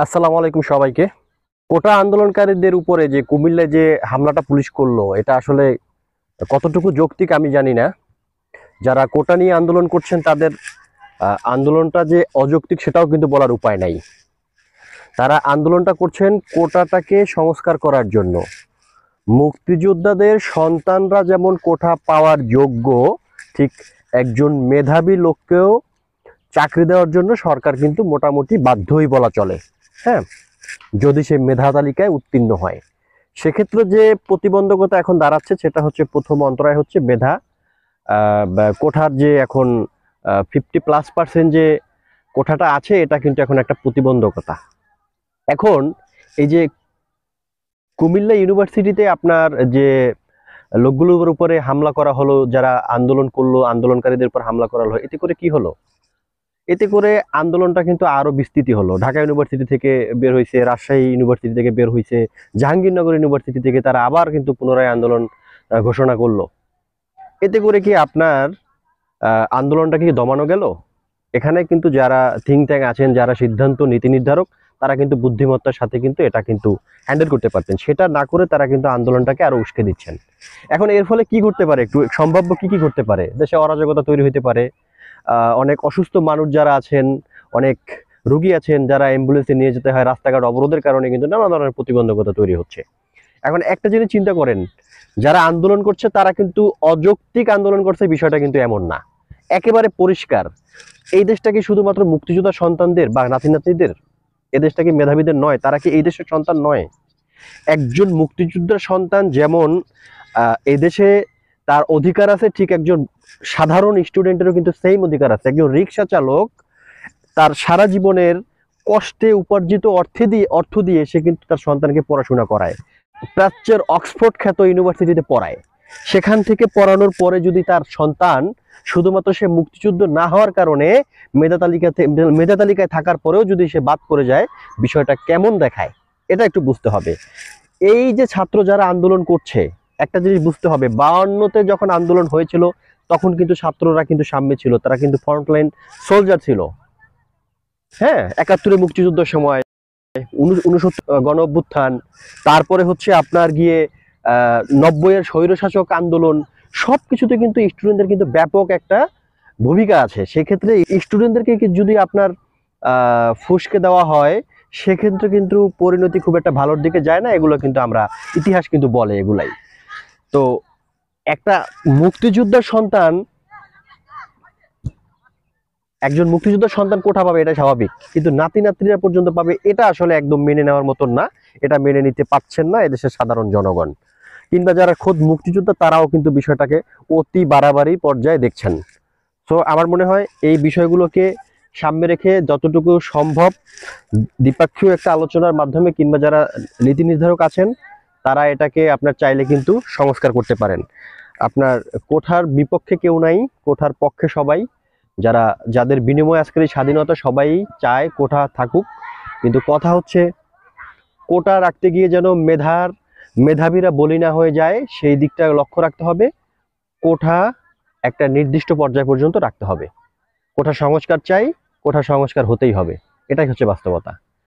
আসসালামু আলাইকুম সবাইকে। কোটা আন্দোলনকারীদের উপরে যে কুমিল্লায় যে হামলাটা পুলিশ করলো এটা আসলে কতটুকু যৌক্তিক আমি জানি না। যারা কোটা নিয়ে আন্দোলন করছেন তাদের আন্দোলনটা যে অযৌক্তিক সেটাও কিন্তু বলার উপায় নাই। তারা আন্দোলনটা করছেন কোটাটাকে সংস্কার করার জন্য। মুক্তিযোদ্ধাদের সন্তানরা যেমন কোটা পাওয়ার যোগ্য, ঠিক একজন মেধাবী লোককেও চাকরি দেওয়ার জন্য সরকার কিন্তু মোটামুটি বাধ্যই বলা চলে। হ্যাঁ, যদি সে মেধা তালিকায় উত্তীর্ণ হয়। সেক্ষেত্রে যে প্রতিবন্ধকতা এখন দাঁড়াচ্ছে সেটা হচ্ছে, প্রথম অন্তরায় হচ্ছে মেধা। কোঠার যে এখন 50+% যে কোঠাটা আছে এটা কিন্তু এখন একটা প্রতিবন্ধকতা। এখন এই যে কুমিল্লা ইউনিভার্সিটিতে আপনার যে লোকগুলোর উপরে হামলা করা হলো, যারা আন্দোলন করলো, আন্দোলনকারীদের উপর হামলা করা হলো, এতে করে কি হলো? এতে করে আন্দোলনটা কিন্তু আরো বিস্তৃতি হলো। ঢাকা ইউনিভার্সিটি থেকে বের হয়েছে, রাজশাহী ইউনিভার্সিটি থেকে বের হয়েছে, জাহাঙ্গীরনগর ইউনিভার্সিটি থেকে তারা আবার কিন্তু পুনরায় আন্দোলন ঘোষণা করলো। এতে করে কি আপনার আন্দোলনটা কি দমানো গেল? এখানে কিন্তু যারা থিঙ্ক ট্যাঙ্ক আছেন, যারা সিদ্ধান্ত নীতি নির্ধারক, তারা কিন্তু বুদ্ধিমত্তার সাথে কিন্তু এটা কিন্তু হ্যান্ডেল করতে পারতেন। সেটা না করে তারা কিন্তু আন্দোলনটাকে আরো উস্কে দিচ্ছেন। এখন এর ফলে কি করতে পারে, একটু সম্ভাব্য কি কি করতে পারে? দেশে অরাজকতা তৈরি হতে পারে। অনেক অসুস্থ মানুষ যারা আছেন, অনেক রোগী আছেন যারা অ্যাম্বুলেন্সে নিয়ে যেতে হয়, রাস্তাঘাট অবরোধের কারণে কিন্তু নানা ধরনের প্রতিবন্ধকতা তৈরি হচ্ছে। এখন একটা জিনিস চিন্তা করেন, যারা আন্দোলন করছে তারা কিন্তু অযৌক্তিক আন্দোলন করছে, বিষয়টা কিন্তু এমন না, একেবারে পরিষ্কার। এই দেশটা কি শুধুমাত্র মুক্তিযোদ্ধা সন্তানদের বা নাতি নাতনিদের? এ দেশটা কি মেধাবীদের নয়? তারা কি এই দেশের সন্তান নয়? একজন মুক্তিযোদ্ধার সন্তান যেমন এদেশে তার অধিকার আছে, ঠিক একজন সাধারণ স্টুডেন্টেরও কিন্তু সেম অধিকার আছে। একজন রিক্সা চালক তার সারা জীবনের কষ্টে উপার্জিত অর্থ দিয়ে সে কিন্তু তার সন্তানকে পড়াশোনা করায়, প্রাচ্যের অক্সফোর্ড খ্যাত ইউনিভার্সিটিতে পড়ায়। সেখান থেকে পড়ানোর পরে যদি তার সন্তান শুধুমাত্র সে মুক্তিযুদ্ধ না হওয়ার কারণে মেধা তালিকায় থাকার পরেও যদি সে বাদ পড়ে যায়, বিষয়টা কেমন দেখায় এটা একটু বুঝতে হবে। এই যে ছাত্র যারা আন্দোলন করছে, একটা জিনিস বুঝতে হবে, 52-তে যখন আন্দোলন হয়েছিল তখন কিন্তু ছাত্ররা কিন্তু সামনে ছিল, তারা কিন্তু ফ্রন্টলাইন সোলজার ছিল। হ্যাঁ, 71-এ মুক্তিযুদ্ধের সময়, 69 গণ অভ্যুত্থান, তারপরে হচ্ছে আপনার গিয়ে 90-এর স্বৈরশাসক আন্দোলন, সবকিছুতে কিন্তু স্টুডেন্টদের কিন্তু ব্যাপক একটা ভূমিকা আছে। সেক্ষেত্রে স্টুডেন্টদেরকে যদি আপনার ফুসকে দেওয়া হয়, সেক্ষেত্রে কিন্তু পরিণতি খুব একটা ভালোর দিকে যায় না। এগুলো কিন্তু আমরা ইতিহাস কিন্তু বলে এগুলাই। তো একটা মুক্তিযোদ্ধার সন্তান, একজন মুক্তিযোদ্ধার সন্তান কোঠা পাবে এটা স্বাভাবিক, কিন্তু নাতি নাতনিরা পর্যন্ত পাবে এটা আসলে একদম মেনে নেওয়ার মতন না। এটা মেনে নিতে পারছেন না এদেশের সাধারণ জনগণ, কিংবা যারা খোদ মুক্তিযোদ্ধা তারাও কিন্তু বিষয়টাকে অতি বাড়াবাড়ি পর্যায়ে দেখছেন। তো আমার মনে হয় এই বিষয়গুলোকে সামনে রেখে যতটুকু সম্ভব দ্বিপাক্ষিক একটা আলোচনার মাধ্যমে, কিংবা যারা নীতি নির্ধারক আছেন তারা এটাকে আপনার চাইলে কিন্তু সংস্কার করতে পারেন। আপনার কোঠার বিপক্ষে কেউ নাই, কোঠার পক্ষে সবাই। যাদের বিনিময়ে আজকের এই স্বাধীনতা, সবাই চায় কোঠা থাকুক। কিন্তু কথা হচ্ছে, কোটা রাখতে গিয়ে যেন মেধাবীরা বলি না হয়ে যায়, সেই দিকটা লক্ষ্য রাখতে হবে। কোঠা একটা নির্দিষ্ট পর্যায় পর্যন্ত রাখতে হবে। কোঠা সংস্কার চাই, কোঠা সংস্কার হতেই হবে, এটাই হচ্ছে বাস্তবতা।